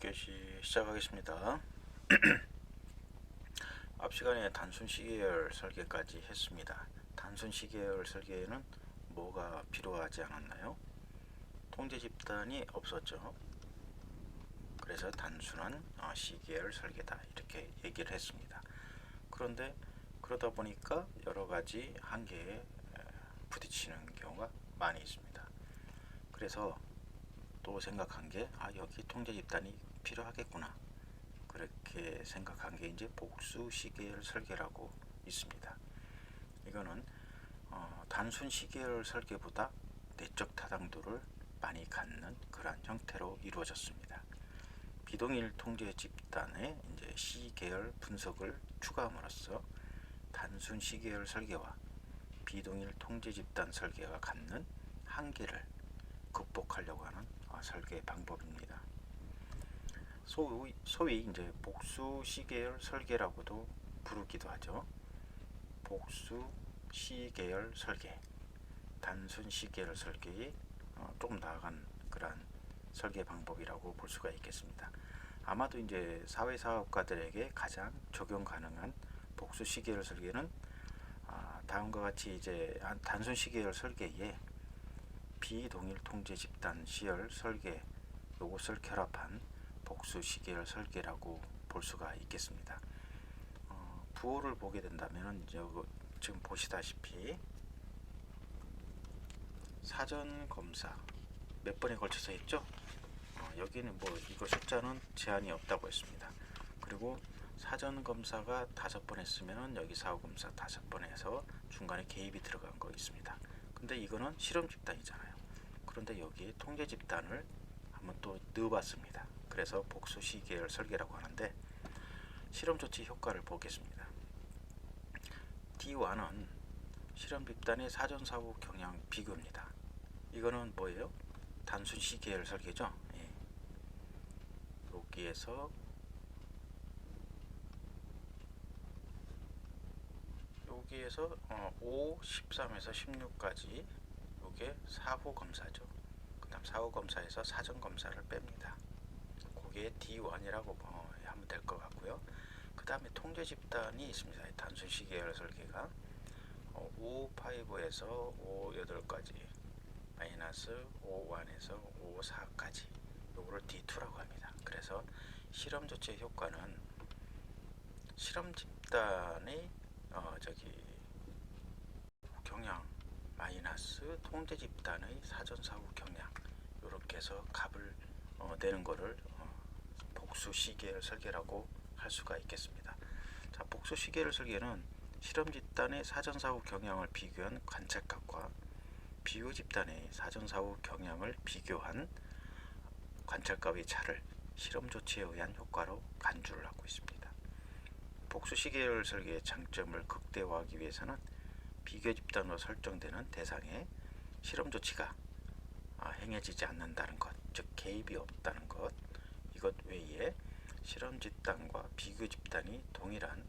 1교시 시작하겠습니다. 앞 시간에 단순 시계열 설계까지 했습니다. 단순 시계열 설계에는 뭐가 필요하지 않았나요? 통제 집단이 없었죠. 그래서 단순한 시계열 설계다 이렇게 얘기를 했습니다. 그런데 그러다 보니까 여러 가지 한계에 부딪히는 경우가 많이 있습니다. 그래서 또 생각한 게 여기 통제 집단이 필요하겠구나, 그렇게 생각한 게 이제 복수 시계열 설계라고 있습니다. 이거는 단순 시계열 설계보다 내적 타당도를 많이 갖는 그러한 형태로 이루어졌습니다. 비동일 통제 집단에 이제 시계열 분석을 추가함으로써 단순 시계열 설계와 비동일 통제 집단 설계가 갖는 한계를 극복하려고 하는 설계 방법입니다. 소위 이제 복수 시계열 설계라고도 부르기도 하죠. 복수 시계열 설계, 단순 시계열 설계의 조금 나아간 그러한 설계 방법이라고 볼 수가 있겠습니다. 아마도 이제 사회사업가들에게 가장 적용 가능한 복수 시계열 설계는 다음과 같이 이제 단순 시계열 설계에 비동일 통제 집단 시열 설계, 요것을 결합한 복수 시계열 설계라고 볼 수가 있겠습니다. 부호를 보게 된다면 지금 보시다시피 사전 검사 몇 번에 걸쳐서 했죠. 여기는 뭐 이거 숫자는 제한이 없다고 했습니다. 그리고 사전 검사가 5번 했으면 여기 사후 검사 5번 해서 중간에 개입이 들어간 거 있습니다. 근데 이거는 실험 집단이잖아요. 그런데 여기에 통제 집단을 한번 또 넣어봤습니다. 그래서 복수 시계열 설계라고 하는데, 실험 조치 효과를 보겠습니다. D1은 실험 집단의 사전 사후 경향 비교입니다. 이거는 뭐예요? 단순 시계열 설계죠. 여기에서 5, 13에서 16까지 요게 사후 검사죠. 그 다음 사후 검사에서 사전 검사를 뺍니다. 그게 D1이라고 하면 될 것 같고요. 그 다음에 통제 집단이 있습니다. 단순 시계열 설계가 5, 5에서 5, 8까지 마이너스 5, 1에서 5, 4까지 요거를 D2라고 합니다. 그래서 실험 조치의 효과는 실험 집단의 경향 마이너스 통제 집단의 사전 사후 경향, 이렇게 해서 값을 내는 거를 복수 시계열 설계라고 할 수가 있겠습니다. 자, 복수 시계열 설계는 실험 집단의 사전 사후 경향을 비교한 관찰값과 비교 집단의 사전 사후 경향을 비교한 관찰값의 차를 실험 조치에 의한 효과로 간주를 하고 있습니다. 복수 시계열 설계의 장점을 극대화하기 위해서는 비교 집단으로 설정되는 대상에 실험 조치가 행해지지 않는다는 것, 즉 개입이 없다는 것, 이것 외에 실험 집단과 비교 집단이 동일한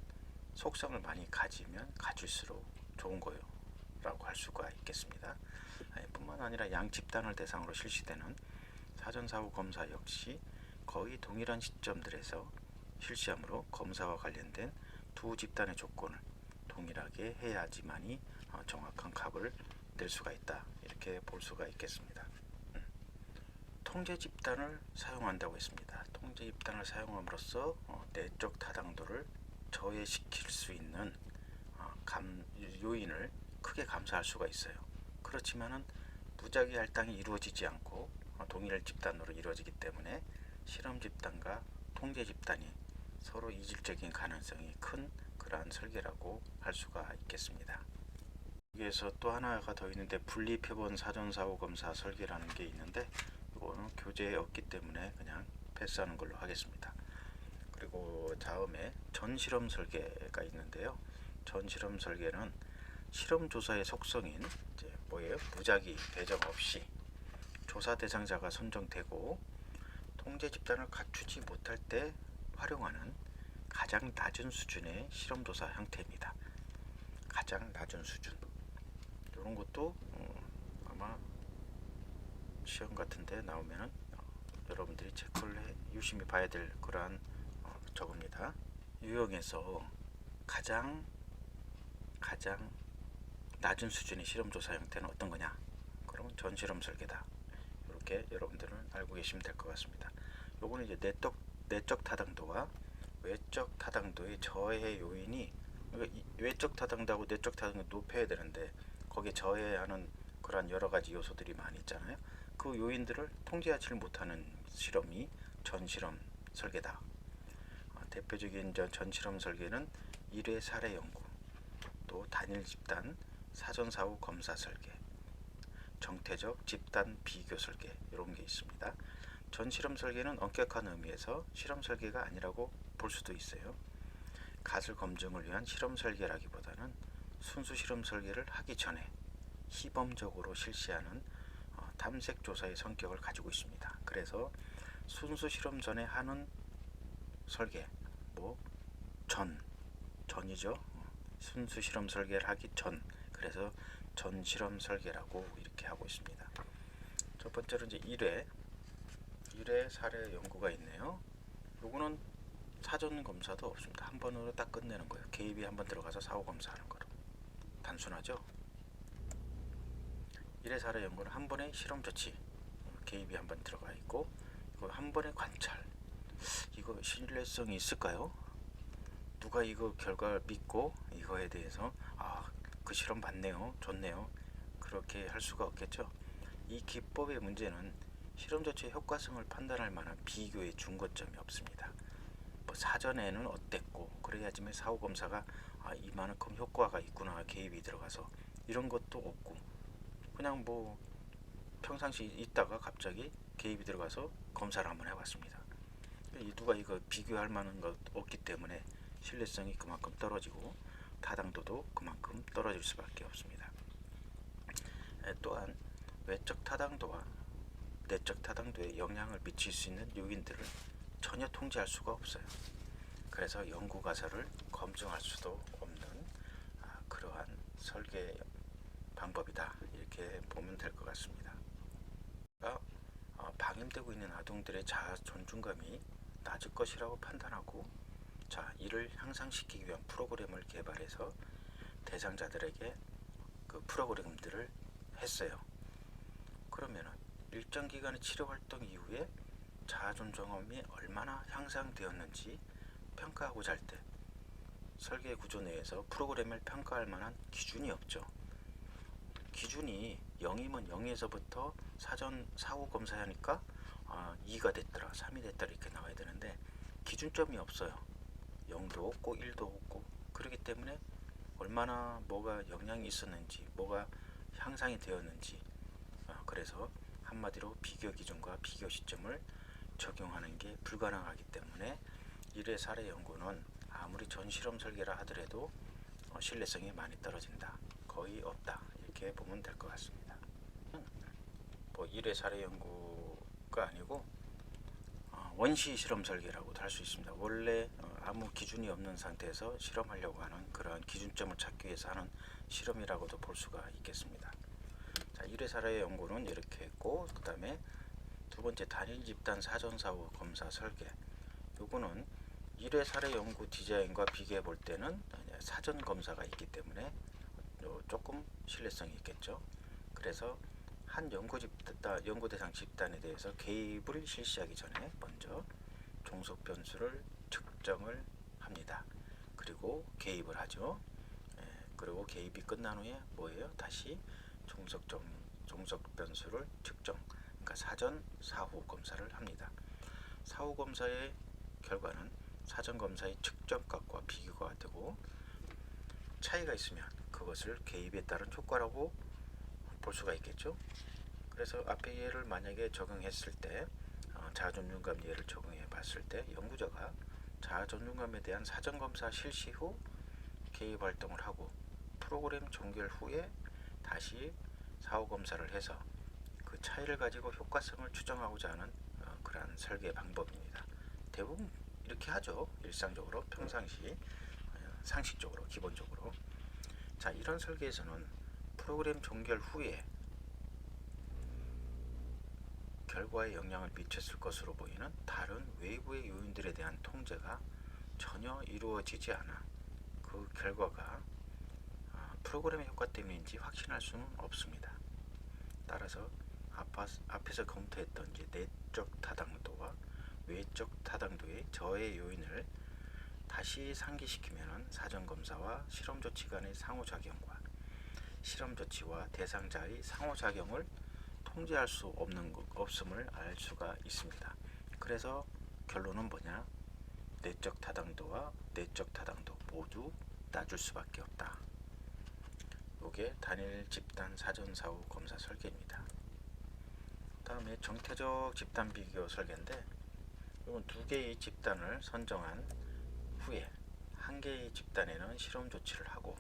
속성을 많이 가지면 가질수록 좋은 거요 라고 할 수가 있겠습니다. 뿐만 아니라 양 집단을 대상으로 실시되는 사전 사후 검사 역시 거의 동일한 시점들에서 실시하므로 검사와 관련된 두 집단의 조건을 동일하게 해야지만이 정확한 값을 낼 수가 있다, 이렇게 볼 수가 있겠습니다. 통제 집단을 사용한다고 했습니다. 통제 집단을 사용함으로써 내적 타당도를 저해시킬 수 있는 요인을 크게 감소할 수가 있어요. 그렇지만은 무작위 할당이 이루어지지 않고 동일 집단으로 이루어지기 때문에 실험 집단과 통제 집단이 서로 이질적인 가능성이 큰 그러한 설계라고 할 수가 있겠습니다. 여기에서 또 하나가 더 있는데, 분리표본 사전 사후 검사 설계라는 게 있는데, 이거는 교재에 없기 때문에 그냥 패스하는 걸로 하겠습니다. 그리고 다음에 전실험 설계가 있는데요. 전실험 설계는 실험 조사의 속성인 뭐예요? 무작위 배정 없이 조사 대상자가 선정되고 통제 집단을 갖추지 못할 때 활용하는 가장 낮은 수준의 실험 조사 형태입니다. 가장 낮은 수준. 이런 것도 아마 시험 같은데 나오면은 여러분들이 체크를 유심히 봐야 될 그러한 저겁니다. 유형에서 가장 낮은 수준의 실험조사 형태는 어떤 거냐? 그러면 전실험 설계다. 이렇게 여러분들은 알고 계시면 될 것 같습니다. 요거는 이제 내적 타당도와 외적 타당도의 저해 요인이, 그러니까 외적 타당도하고 내적 타당도 높여야 되는데 거기에 저해하는 그러한 여러 가지 요소들이 많이 있잖아요. 그 요인들을 통제하지 못하는 실험이 전실험 설계다. 대표적인 전실험 설계는 1회 사례 연구, 또 단일 집단 사전 사후 검사 설계, 정태적 집단 비교 설계, 이런 게 있습니다. 전실험 설계는 엄격한 의미에서 실험 설계가 아니라고 볼 수도 있어요. 가설 검증을 위한 실험 설계라기보다는 순수 실험 설계를 하기 전에 시범적으로 실시하는 탐색 조사의 성격을 가지고 있습니다. 그래서 순수 실험 전에 하는 설계, 전이죠. 순수 실험 설계를 하기 전, 그래서 전 실험 설계라고 이렇게 하고 있습니다. 첫 번째로 이제 1회 사례 연구가 있네요. 요거는 사전 검사도 없습니다. 한 번으로 딱 끝내는 거예요. 개입이 한 번 들어가서 사후 검사하는 거로. 단순하죠. 1회 사례 연구는 한 번의 실험 조치, 개입이 한 번 들어가 있고, 이거 한 번의 관찰. 이거 신뢰성이 있을까요? 누가 이거 결과를 믿고 이거에 대해서 그 실험 맞네요, 좋네요, 그렇게 할 수가 없겠죠. 이 기법의 문제는 실험 자체의 효과성을 판단할 만한 비교의 중거점이 없습니다. 사전에는 어땠고 그래야지만 사후 검사가 이만큼 효과가 있구나, 개입이 들어가서, 이런 것도 없고 그냥 평상시 있다가 갑자기 개입이 들어가서 검사를 한번 해봤습니다. 누가 이거 비교할 만한 것 없기 때문에 신뢰성이 그만큼 떨어지고 타당도도 그만큼 떨어질 수밖에 없습니다. 또한 외적 타당도와 내적 타당도에 영향을 미칠 수 있는 요인들을 전혀 통제할 수가 없어요. 그래서 연구 가설을 검증할 수도 없는 그러한 설계 방법이다, 이렇게 보면 될 것 같습니다. 방임되고 있는 아동들의 자아 존중감이 낮을 것이라고 판단하고, 이를 향상시키기 위한 프로그램을 개발해서 대상자들에게 그 프로그램들을 했어요. 그러면 일정 기간의 치료 활동 이후에 자아 존중감이 얼마나 향상되었는지 평가하고자 할 때 설계 구조 내에서 프로그램을 평가할 만한 기준이 없죠. 기준이 0이면 0에서부터 사전 사후 검사하니까 2가 됐더라, 3이 됐더라, 이렇게 나와야 되는데 기준점이 없어요. 0도 없고 1도 없고, 그렇기 때문에 얼마나 뭐가 영향이 있었는지, 뭐가 향상이 되었는지, 그래서 한마디로 비교 기준과 비교 시점을 적용하는 게 불가능하기 때문에 1회 사례 연구는 아무리 전실험 설계라 하더라도 신뢰성이 많이 떨어진다, 거의 없다, 이렇게 보면 될 것 같습니다. 1회 사례 연구가 아니고 원시 실험 설계라고도 할 수 있습니다. 원래 아무 기준이 없는 상태에서 실험하려고 하는 그러한 기준점을 찾기 위해서 하는 실험이라고도 볼 수가 있겠습니다. 1회 사례 연구는 이렇게 했고, 그 다음에 두 번째 단일 집단 사전 사후 검사 설계. 요거는 1회 사례 연구 디자인과 비교해 볼 때는 사전 검사가 있기 때문에 조금 신뢰성이 있겠죠. 그래서 한 연구 대상 집단에 대해서 개입을 실시하기 전에 먼저 종속 변수를 측정을 합니다. 그리고 개입을 하죠. 그리고 개입이 끝난 후에 뭐예요? 다시 종속 변수를 측정, 그러니까 사전 사후 검사를 합니다. 사후 검사의 결과는 사전 검사의 측정값과 비교가 되고, 차이가 있으면 그것을 개입에 따른 효과라고 볼 수가 있겠죠. 그래서 앞에 예를 만약에 적용했을 때 자아 존중감 예를 적용해 봤을 때 연구자가 자아 존중감에 대한 사전 검사 실시 후 개입 활동을 하고 프로그램 종결 후에 다시 사후 검사를 해서 그 차이를 가지고 효과성을 추정하고자 하는 그러한 설계 방법입니다. 대부분 이렇게 하죠. 일상적으로, 평상시, 상식적으로, 기본적으로. 이런 설계에서는 프로그램 종결 후에 결과에 영향을 미쳤을 것으로 보이는 다른 외부의 요인들에 대한 통제가 전혀 이루어지지 않아 그 결과가 프로그램의 효과 때문인지 확신할 수는 없습니다. 따라서 앞에서 검토했던 이제 내적 타당도와 외적 타당도의 저해 요인을 다시 상기시키면 사전검사와 실험조치 간의 상호작용과 실험조치와 대상자의 상호작용을 통제할 수 없음을 알 수가 있습니다. 그래서 결론은 뭐냐? 내적 타당도와 내적 타당도 모두 따줄 수밖에 없다. 이게 단일 집단 사전 사후 검사 설계입니다. 다음에 정태적 집단 비교 설계인데, 이건 두 개의 집단을 선정한 후에 한 개의 집단에는 실험 조치를 하고,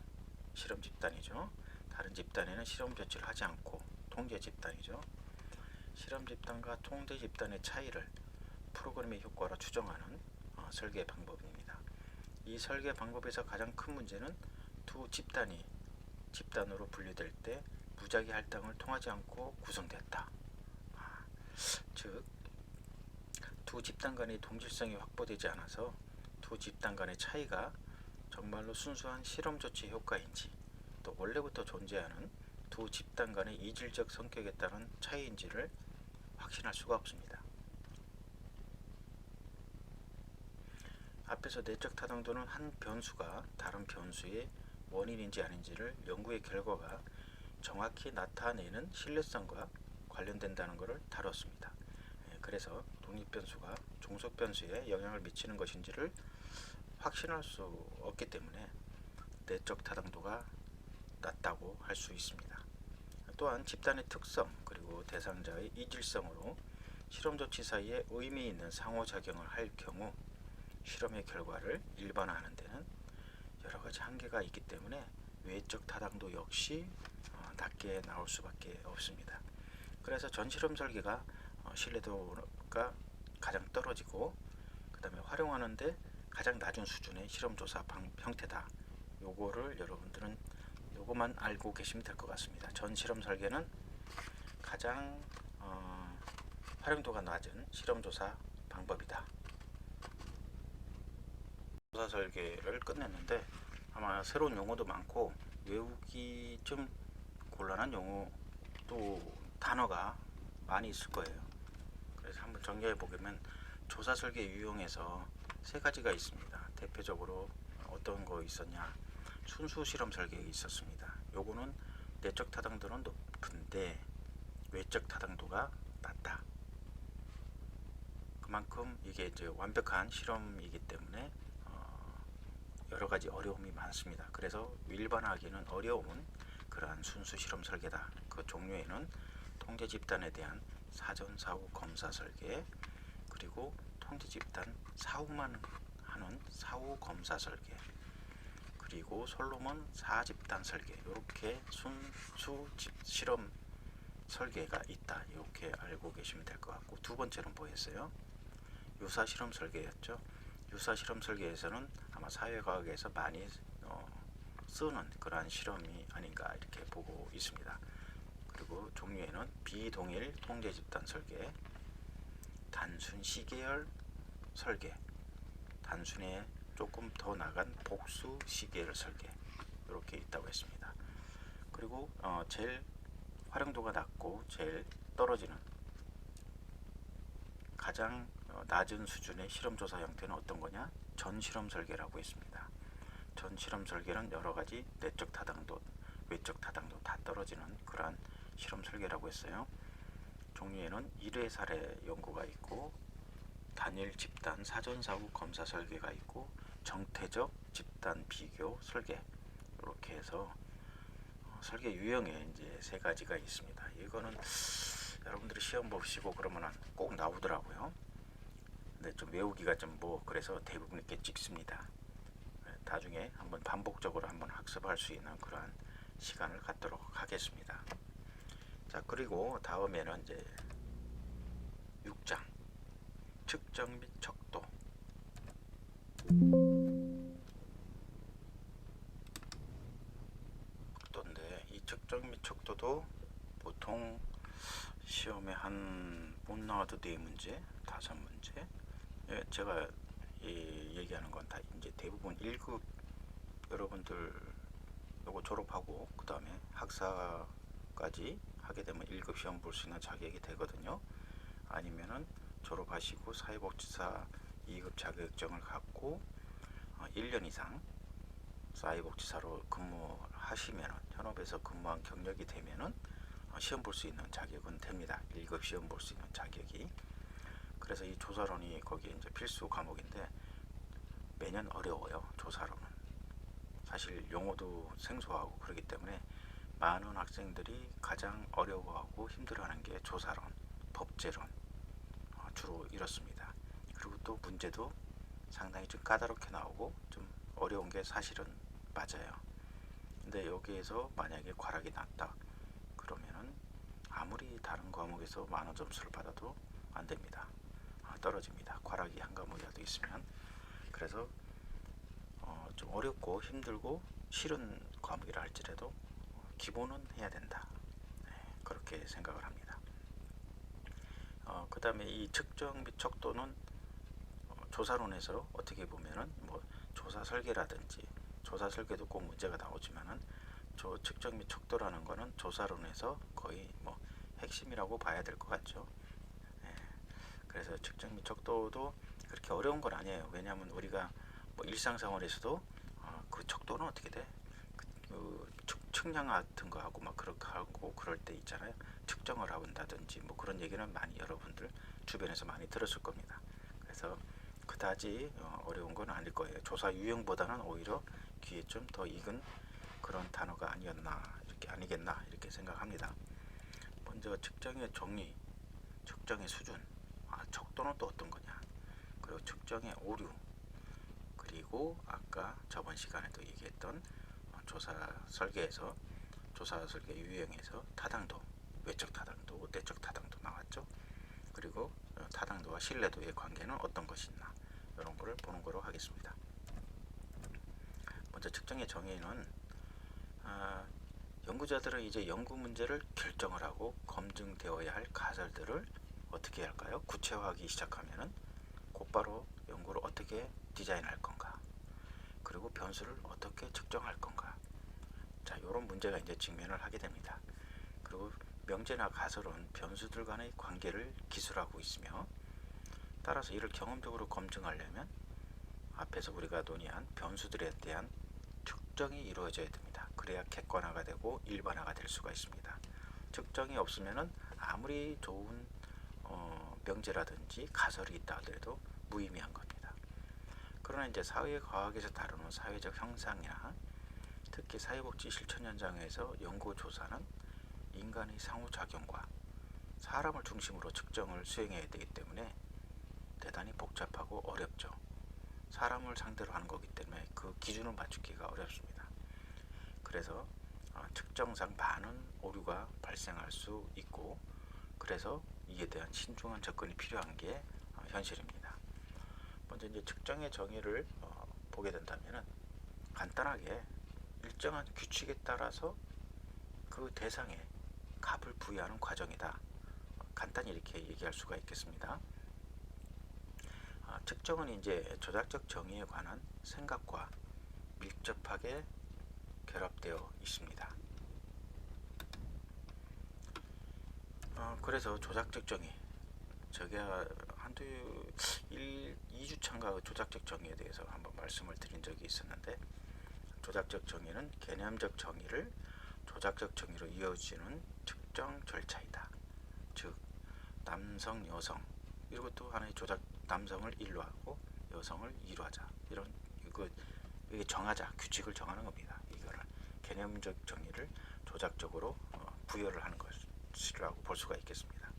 실험 집단이죠. 다른 집단에는 실험 조치를 하지 않고 통제 집단이죠. 실험 집단과 통제 집단의 차이를 프로그램의 효과로 추정하는 설계 방법입니다. 이 설계 방법에서 가장 큰 문제는 두 집단이 집단으로 분리될 때 무작위 할당을 통하지 않고 구성됐다. 즉, 두 집단 간의 동질성이 확보되지 않아서 두 집단 간의 차이가 정말로 순수한 실험 조치 효과인지, 또 원래부터 존재하는 두 집단 간의 이질적 성격에 따른 차이인지를 확신할 수가 없습니다. 앞에서 내적 타당도는 한 변수가 다른 변수의 원인인지 아닌지를 연구의 결과가 정확히 나타내는 신뢰성과 관련된다는 것을 다뤘습니다. 그래서 독립변수가 종속변수에 영향을 미치는 것인지를 확신할 수 없기 때문에 내적 타당도가 낮다고 할 수 있습니다. 또한 집단의 특성 그리고 대상자의 이질성으로 실험 조치 사이에 의미 있는 상호작용을 할 경우 실험의 결과를 일반화하는 데는 여러 가지 한계가 있기 때문에 외적 타당도 역시 낮게 나올 수밖에 없습니다. 그래서 전 실험 설계가 신뢰도가 가장 떨어지고, 그 다음에 활용하는데 가장 낮은 수준의 실험조사 형태다. 요거를 여러분들은 요거만 알고 계시면 될 것 같습니다. 전 실험 설계는 가장 활용도가 낮은 실험조사 방법이다. 조사 설계를 끝냈는데 아마 새로운 용어도 많고 외우기 좀 곤란한 용어 또 단어가 많이 있을 거예요. 그래서 한번 정리해 보면 조사 설계 유형에서 세 가지가 있습니다. 대표적으로 어떤 거 있었냐? 순수 실험 설계가 있었습니다. 요거는 내적 타당도는 높은데 외적 타당도가 낮다. 그만큼 이게 이제 완벽한 실험이기 때문에 여러 가지 어려움이 많습니다. 그래서 일반화하기는 어려운 그러한 순수 실험 설계다. 그 종류에는 통제 집단에 대한 사전 사후 검사 설계, 그리고 통제 집단 사후만 하는 사후 검사 설계, 그리고 솔로몬 4집단 설계, 이렇게 순수 실험 설계가 있다. 이렇게 알고 계시면 될 것 같고, 두 번째는 뭐였어요? 유사 실험 설계였죠. 유사 실험 설계에서는 아마 사회과학에서 많이 쓰는 그러한 실험이 아닌가 이렇게 보고 있습니다. 그리고 종류에는 비동일 통제 집단 설계, 단순 시계열 설계, 단순에 조금 더 나간 복수 시계열 설계, 이렇게 있다고 했습니다. 그리고 제일 활용도가 낮고 제일 떨어지는 가장 낮은 수준의 실험조사 형태는 어떤 거냐? 전실험 설계라고 했습니다. 전실험 설계는 여러 가지 내적 타당도, 외적 타당도 다 떨어지는 그러한 실험 설계라고 했어요. 종류에는 1회 사례 연구가 있고, 단일 집단 사전 사후 검사 설계가 있고, 정태적 집단 비교 설계, 이렇게 해서 설계 유형에 이제 세 가지가 있습니다. 이거는 여러분들이 시험 보시고 그러면 꼭 나오더라고요. 근데 좀 외우기가 좀 그래서 대부분 이렇게 찍습니다. 나중에 한번 반복적으로 한번 학습할 수 있는 그러한 시간을 갖도록 하겠습니다. 자, 그리고 다음에는 이제 6장 측정 및 척도. 척도인데 이 측정 및 척도도 보통 시험에 한 못 나와도 4문제, 5문제. 예, 제가 얘기하는 건 다 이제 대부분 1급 여러분들 요거 졸업하고 그 다음에 학사까지 하게 되면 1급 시험 볼 수 있는 자격이 되거든요. 아니면은 졸업하시고 사회복지사 2급 자격증을 갖고 1년 이상 사회복지사로 근무하시면은, 현업에서 근무한 경력이 되면은 시험 볼 수 있는 자격은 됩니다. 1급 시험 볼 수 있는 자격이. 그래서 이 조사론이 거기에 이제 필수 과목인데 매년 어려워요. 조사론은 사실 용어도 생소하고 그렇기 때문에 많은 학생들이 가장 어려워하고 힘들어하는 게 조사론, 법제론 주로 이렇습니다. 그리고 또 문제도 상당히 좀 까다롭게 나오고 좀 어려운 게 사실은 맞아요. 근데 여기에서 만약에 과락이 났다 그러면은 아무리 다른 과목에서 많은 점수를 받아도 안 됩니다. 떨어집니다. 과락이 한 과목이라도 있으면. 그래서 좀 어렵고 힘들고 싫은 과목이라 할지라도 기본은 해야 된다. 네, 그렇게 생각을 합니다. 그 다음에 이 측정 및 척도는 조사론에서 어떻게 보면은 뭐 조사 설계라든지, 조사 설계도 꼭 문제가 나오지만은 측정 및 척도라는 거는 조사론에서 거의 뭐 핵심이라고 봐야 될 것 같죠. 예, 그래서 측정 및 척도도 그렇게 어려운 건 아니에요. 왜냐하면 우리가 뭐 일상생활에서도 그 척도는 어떻게 돼? 측량 같은 거 하고 막 그렇게 하고 그럴 때 있잖아요. 측정을 한다든지 뭐 그런 얘기는 많이 여러분들 주변에서 많이 들었을 겁니다. 그래서 그다지 어려운 건 아닐 거예요. 조사 유형보다는 오히려 귀에 좀 더 익은 그런 단어가 아니었나, 이렇게 아니겠나 이렇게 생각합니다. 먼저 측정의 종류, 측정의 수준, 척도는 또 어떤 거냐, 그리고 측정의 오류, 그리고 아까 저번 시간에도 얘기했던 조사 설계에서, 조사 설계 유형에서 타당도, 외적 타당도, 내적 타당도 나왔죠. 그리고 타당도와 신뢰도의 관계는 어떤 것이 있나, 이런 거를 보는 거로 하겠습니다. 먼저 측정의 정의는 연구자들은 이제 연구 문제를 결정을 하고 검증되어야 할 가설들을 어떻게 할까요? 구체화하기 시작하면은 곧바로 연구를 어떻게 디자인할 건가, 그리고 변수를 어떻게 측정할 건가, 자, 이런 문제가 이제 직면을 하게 됩니다. 그리고 명제나 가설은 변수들 간의 관계를 기술하고 있으며, 따라서 이를 경험적으로 검증하려면 앞에서 우리가 논의한 변수들에 대한 측정이 이루어져야 됩니다. 그래야 객관화가 되고 일반화가 될 수가 있습니다. 측정이 없으면은 아무리 좋은 명제라든지 가설이 있다 하더라도 무의미한 겁니다. 그러나 이제 사회과학에서 다루는 사회적 형상이나 특히 사회복지 실천 현장에서 연구조사는 인간의 상호작용과 사람을 중심으로 측정을 수행해야 되기 때문에 대단히 복잡하고 어렵죠. 사람을 상대로 하는 거기 때문에 그 기준을 맞추기가 어렵습니다. 그래서 측정상 많은 오류가 발생할 수 있고, 그래서 이에 대한 신중한 접근이 필요한 게 현실입니다. 먼저 이제 측정의 정의를 보게 된다면은 간단하게 일정한 규칙에 따라서 그 대상에 값을 부여하는 과정이다. 간단히 이렇게 얘기할 수가 있겠습니다. 측정은 이제 조작적 정의에 관한 생각과 밀접하게 결합되어 있습니다. 그래서 조작적 정의, 제가 2주차인가 조작적 정의에 대해서 한번 말씀을 드린 적이 있었는데, 조작적 정의는 개념적 정의를 조작적 정의로 이어지는 측정 절차이다. 즉 남성, 여성, 이런 것도 하나의 조작, 남성을 1로 하고 여성을 2로 하자, 이런 이게 정하자, 규칙을 정하는 겁니다. 이거를 개념적 정의를 조작적으로 부여를 하는 것이라고 볼 수가 있겠습니다.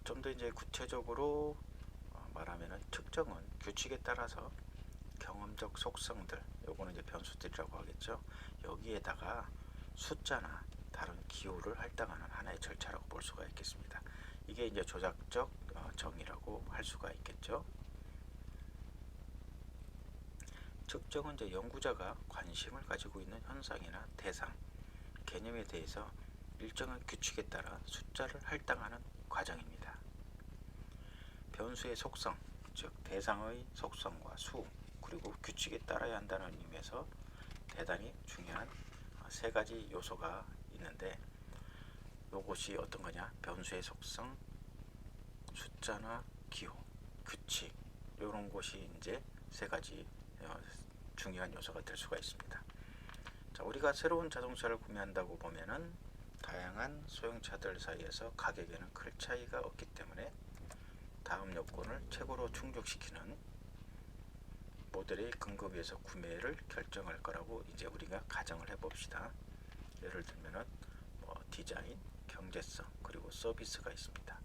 좀 더 이제 구체적으로 말하면은 측정은 규칙에 따라서 경험적 속성들, 요거는 이제 변수들이라고 하겠죠. 여기에다가 숫자나 다른 기호를 할당하는 하나의 절차라고 볼 수가 있겠습니다. 이게 이제 조작적 정의라고 할 수가 있겠죠. 측정은 이제 연구자가 관심을 가지고 있는 현상이나 대상, 개념에 대해서 일정한 규칙에 따라 숫자를 할당하는 과정입니다. 변수의 속성, 즉 대상의 속성과 수, 그리고 규칙에 따라야 한다는 의미에서 대단히 중요한 세 가지 요소가 있는데, 이것이 어떤 거냐? 변수의 속성, 숫자나 기호, 규칙, 이런 것이 이제 세 가지 중요한 요소가 될 수가 있습니다. 자, 우리가 새로운 자동차를 구매한다고 보면은 다양한 소형차들 사이에서 가격에는 큰 차이가 없기 때문에 다음 요건을 최고로 충족시키는 모델의 근거에서 구매를 결정할 거라고 이제 우리가 가정을 해봅시다. 예를 들면은 디자인, 경제성, 그리고 서비스가 있습니다.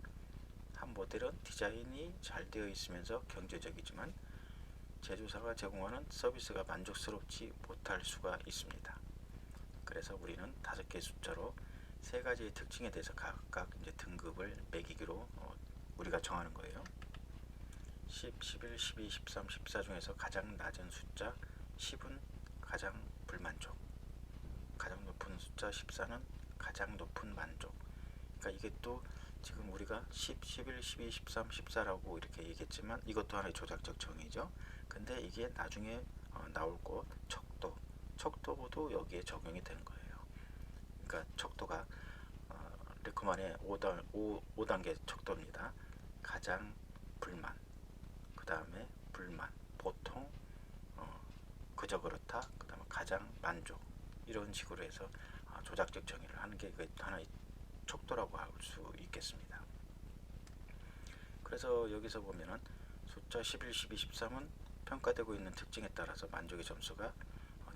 한 모델은 디자인이 잘 되어 있으면서 경제적이지만 제조사가 제공하는 서비스가 만족스럽지 못할 수가 있습니다. 그래서 우리는 5개의 숫자로 세 가지의 특징에 대해서 각각 이제 등급을 매기기로 우리가 정하는 거예요. 10, 11, 12, 13, 14 중에서 가장 낮은 숫자 10은 가장 불만족, 가장 높은 숫자 14는 가장 높은 만족. 그러니까 이게 또 지금 우리가 10, 11, 12, 13, 14라고 이렇게 얘기했지만 이것도 하나의 조작적 정의죠. 근데 이게 나중에 나올 것 척도도 여기에 적용이 되는 거예요. 그러니까 척도가 레커만의 5단계 척도입니다. 가장 불만, 그 다음에 불만, 보통, 그저 그렇다, 그 다음에 가장 만족, 이런 식으로 해서 조작적 정의를 하는 게 하나의 척도라고 할 수 있겠습니다. 그래서 여기서 보면은 숫자 11, 12, 13은 평가되고 있는 특징에 따라서 만족의 점수가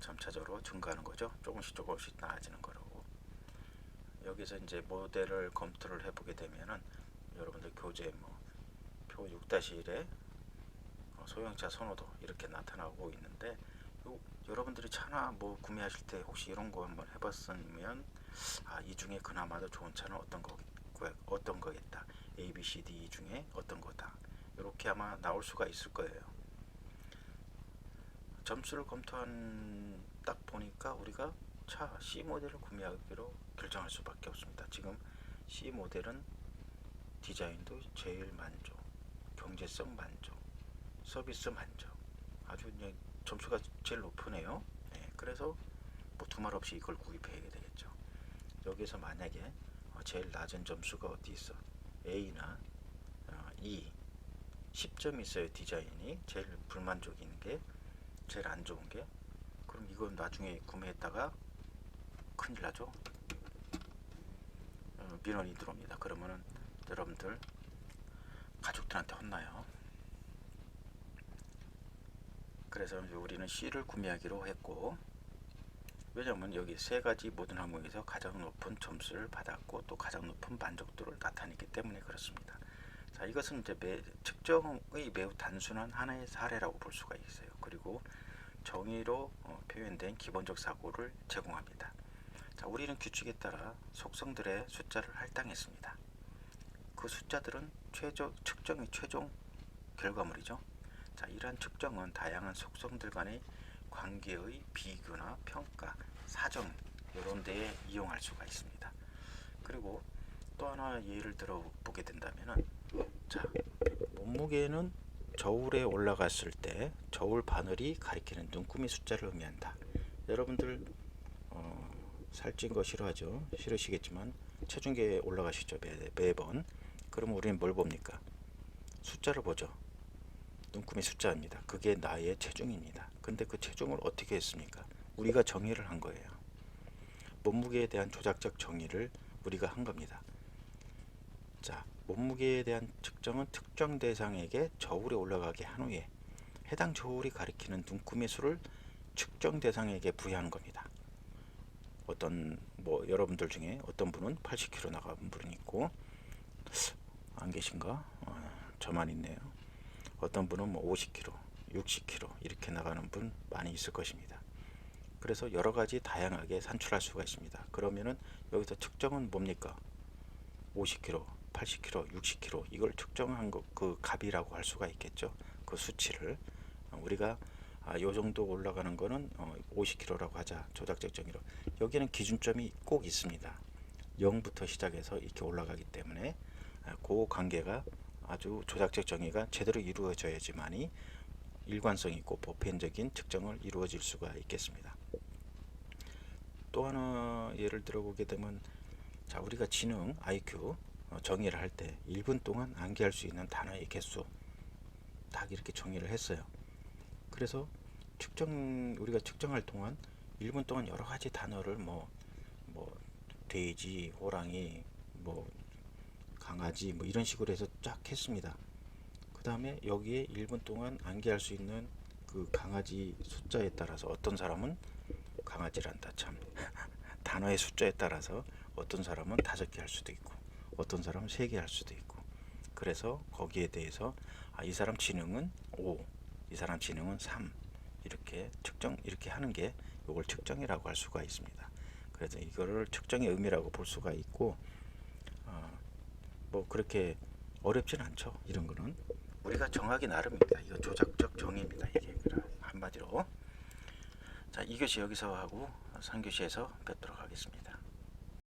점차적으로 증가하는 거죠. 조금씩 나아지는 거라고. 여기서 이제 모델을 검토를 해보게 되면은 여러분들 교재 표 6-1에 소형차 선호도 이렇게 나타나고 있는데, 여러분들이 차나 구매하실 때 혹시 이런 거 한번 해봤으면 이 중에 그나마도 좋은 차는 어떤 거겠다, A, B, C, D 중에 어떤 거다, 이렇게 아마 나올 수가 있을 거예요. 점수를 검토한 딱 보니까 우리가 차 C 모델을 구매하기로 결정할 수밖에 없습니다. 지금 C 모델은 디자인도 제일 만족, 경제성 만족, 서비스 만족, 아주 그냥 점수가 제일 높으네요. 네, 그래서 두말 없이 이걸 구입해야 되겠죠. 여기서 만약에 제일 낮은 점수가 어디 있어? A나 E, 10점이 있어요. 디자인이 제일 불만족인 게, 제일 안 좋은 게. 그럼 이건 나중에 구매했다가 큰일 나죠. 민원이 들어옵니다. 그러면은 여러분들 가족들한테 혼나요. 그래서 우리는 C를 구매하기로 했고, 왜냐하면 여기 세 가지 모든 항목에서 가장 높은 점수를 받았고 또 가장 높은 만족도를 나타내기 때문에 그렇습니다. 자, 이것은 이제 측정의 매우 단순한 하나의 사례라고 볼 수가 있어요. 그리고 정의로 표현된 기본적 사고를 제공합니다. 자, 우리는 규칙에 따라 속성들의 숫자를 할당했습니다. 그 숫자들은 측정의 최종 결과물이죠. 자, 이러한 측정은 다양한 속성들 간의 관계의 비교나 평가, 사정, 이런 데에 이용할 수가 있습니다. 그리고 또 하나 예를 들어 보게 된다면은, 자, 몸무게는 저울에 올라갔을 때 저울 바늘이 가리키는 눈금이 숫자를 의미한다. 여러분들 살찐 거 싫으시겠지만 체중계에 올라가시죠, 매번. 그러면 우리는 뭘 봅니까? 숫자를 보죠. 눈금이 숫자입니다. 그게 나의 체중입니다. 근데 그 체중을 어떻게 했습니까? 우리가 정의를 한 거예요. 몸무게에 대한 조작적 정의를 우리가 한 겁니다. 자, 몸무게에 대한 측정은 특정 대상에게 저울에 올라가게 한 후에 해당 저울이 가리키는 눈금의 수를 측정 대상에게 부여하는 겁니다. 여러분들 중에 어떤 분은 80kg 나간 분이 있고, 안 계신가? 저만 있네요. 어떤 분은 50kg, 60kg 이렇게 나가는 분 많이 있을 것입니다. 그래서 여러 가지 다양하게 산출할 수가 있습니다. 그러면은 여기서 측정은 뭡니까? 50kg, 80kg, 60kg 이걸 측정한 그 값이라고 할 수가 있겠죠. 그 수치를 우리가 요 정도 올라가는 거는 50kg라고 하자, 조작적 정의로. 여기는 기준점이 꼭 있습니다. 0부터 시작해서 이렇게 올라가기 때문에 그 관계가 아주 조작적 정의가 제대로 이루어져야지만이 일관성 있고 보편적인 측정을 이루어질 수가 있겠습니다. 또 하나 예를 들어 보게 되면, 자, 우리가 지능 IQ 정의를 할 때 1분 동안 암기할 수 있는 단어의 개수 딱 이렇게 정의를 했어요. 그래서 우리가 측정할 동안 1분 동안 여러 가지 단어를 뭐 돼지, 호랑이, 뭐 강아지 뭐 이런 식으로 해서 쫙 했습니다. 그 다음에 여기에 1분 동안 암기할 수 있는 그 강아지 숫자에 따라서 어떤 사람은 강아지란다 참 단어의 숫자에 따라서 어떤 사람은 5개 할 수도 있고 어떤 사람은 3개 할 수도 있고, 그래서 거기에 대해서 이 사람 지능은 5, 이 사람 지능은 3 이렇게 하는 게 이걸 측정이라고 할 수가 있습니다. 그래서 이거를 측정의 의미라고 볼 수가 있고, 뭐 그렇게 어렵진 않죠. 이런 거는 우리가 정하기 나름입니다. 이거 조작적 정의입니다. 이게 한마디로. 자, 2교시 여기서 하고 3교시에서 뵙도록 하겠습니다.